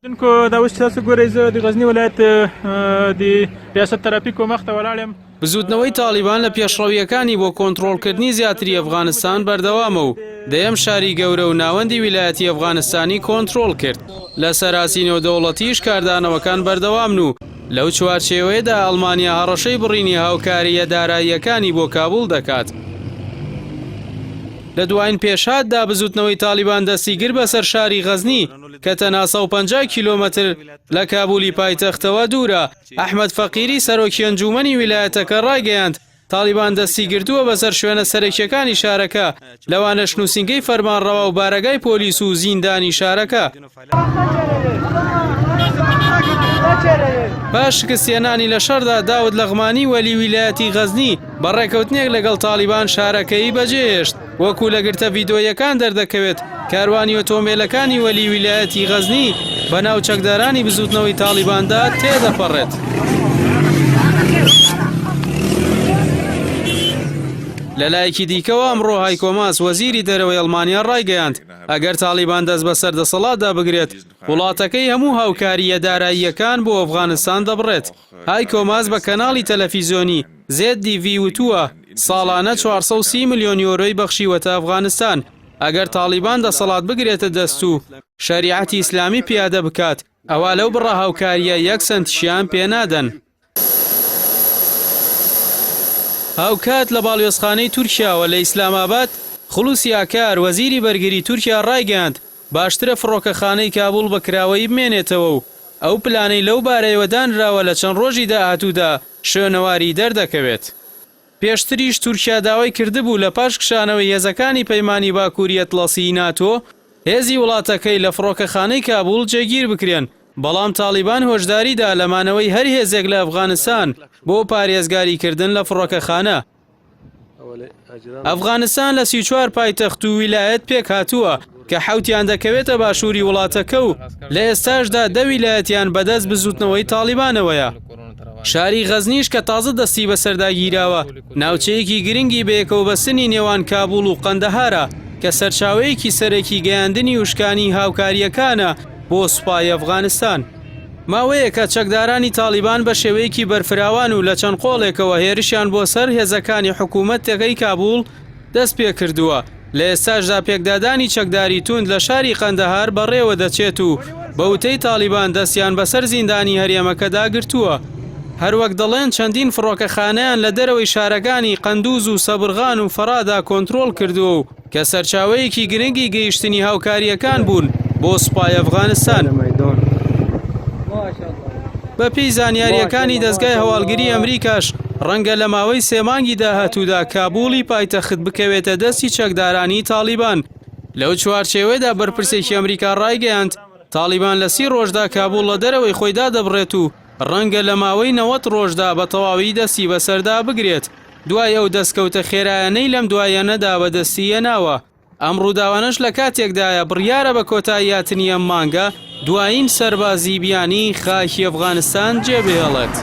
دا اوس تاسو ګورئ زه د غزني ولایت د ریاست ترافیکو مخته ولاړ یم. بزوتنەوەی تالیبان لە پێشڕەویەکانی بۆ کۆنتڕۆڵکردنی زیاتری ئەفغانستان بەردەوامە و دەیەم شاری گەورە و ناوەندی ویلایەتی ئەفغانستانی کۆنتڕۆڵ کرد. لە سەراسی نێودەوڵەتیش کاردانەوەکان بەردەوامن و لەو چوارچێوەیەدا ئەڵمانیا هەڕەشەی بڕینی هاوکاریە داراییەکانی بۆ کابوڵ دەکات. لە دوایین پێشهاتدا بزوتنەوەی تالیبان دەستی گر بەسەر شاری غەزنی کە تەنها 150 کیلۆمەتر لە کابولی پایتەختەوە دوورە. ئەحمەد فەقیری سەرۆکی ئەنجومەنی ویلایەتەکە ڕایگەیاند تالیبان دەستی گرتووە بەسەر شوێنە سەرەکیەکانی شارەکە، لەوانەش نووسینگەی فەرمانڕەوا و بارەگای پۆلیس و زیندانی شارەکە. پاش شکستێنانی لە شەردا داود لەغمانی وەلی ویلایەتی غەزنی بەڕێکەوتنێک لەگەڵ تالیبان شارەکەی بەجێهێشت. وەکو لە گرتە ڤیدۆیەکان دەردەکەوێت کاروانی ئۆتۆمبیلەکانی وەلی ویلایەتی غەزنی بەناو چەکدارانی بزوتنەوەی تالیباندا تێدەپەڕێت. لەلایەکی دیکەوە ئەمڕۆ هایکۆ ماس وەزیری دەرەوەی ئەڵمانیا ڕایگەیاند ئەگەر تالیبان دەست بەسەر دەسەڵاتدا بگرێت وڵاتەکەی هەموو هاوکاریە داراییەکان بۆ ئەفغانستان دەبڕێت. هایکۆ ماس بە کەناڵی تەلەڤیزیۆنی ZDV وتووە ساڵانە 430 ملیۆن یۆرۆی بەخشیوەتە ئەفغانستان ئەگەر تالیبان دەسەڵات بگرێتە دەست و شەریعەتی ئیسلامی پیادە بکات ئەوە لەو بڕە هاوکاریە یەک سنتیشیان پێنادەن. هاوکات لە باڵیۆزخانەی تورکیاوە لە ئیسلاماباد خولوسی ئاکار وەزیری بەرگری تورکیا ڕایگەیاند باشترە فڕۆکەخانەی کابوڵ بە کراوەیی بمێنێتەوە و ئەو پلانەی لەو بارەیەوە دانراوە لە چەند ڕۆژی داهاتوودا شوێنەواری دەردەکەوێت. پێشتریش تورکیا داوای کردبوو لە پاش کشانەوەی هێزەکانی پەیمانی باکووری ئەتڵەسی ناتۆ هێزی وڵاتەکەی لە فڕۆکەخانەی کابوڵ جێگیر بکرێن، بەڵام تالیبان هۆشداریدا لەمانەوەی هەر هێزێک لە ئەفغانستان بۆ پارێزگاریکردن لە فڕۆکەخانە. ئەفغانستان لە 34 پایتەخت و ویلایەت پێک هاتووە کە حوتیان دەکەوێتە باشووری وڵاتەکە و لە ئێستاشدا 10 ویلایەتیان بەدەست بزوتنەوەی تالیبانەوەیە. شاری غەزنیش کە تازە دەستی بەسەرداگیراوە ناوچەیەکی گرنگی بەیەکەوە بەسنی نێوان کابوڵ و قەندەهارە کە سەرچاوەیەکی سەرەکی گەیاندنی وشکانی هاوکاریەکانە بۆ سوپای ئەفغانستان. ماوەیە کە چەکدارانی تالیبان بە شێوەیەکی بەرفراوان و لە چەند قۆڵێکەوە هێرشیان بۆ سەر هێزەکانی حکوومەتەکەی کابوڵ دەست پێ کردووە. لە ئێستاشدا پێکدادانی چەکداری توند لە شاری قەندەهار بەڕێوە دەچێت و بە وتەی تالیبان دەستیان بەسەر زیندانی هەریەمەکەدا گرتووە. هەروەک دەڵێن چەندین فڕۆکەخانەیان لە دەرەوەی شارەکانی قەندوز و سەبرغان و فەرادا کۆنتڕۆڵ کردووە و کە سەرچاوەیەکی گرنگی گەیشتنی هاوکاریەکان بوون بۆ سوپای ئەفغانستان. بە پێی زانیاریەکانی دەستگای هەواڵگری ئەمریکاش ڕەنگە لە ماوەی 3 مانگی داهاتوودا کابوڵی پایتەخت بکەوێتە دەستی چەکدارانی تالیبان. لەو چوارچێوەیەدا بەرپرسێکی ئەمریکا ڕایگەیاند تالیبان لە 30 ڕۆژدا کابوڵ لە دەرەوەی خۆیدا دەبڕێت و ڕەنگە لە ماوەی 90 ڕۆژدا بە تەواوی دەستی بەسەردا بگرێت. دوای ئەو دەستکەوتە خێرایانەی لەم دوایەنەدا بەدەستی هێناوە. ئەم ڕووداوانش لە کاتێکدایە بڕیارە بە کۆتاییاتنی ئەم مانگە دوایین سەربازی بیانی خاکی ئەفغانستان جێبهێڵێت.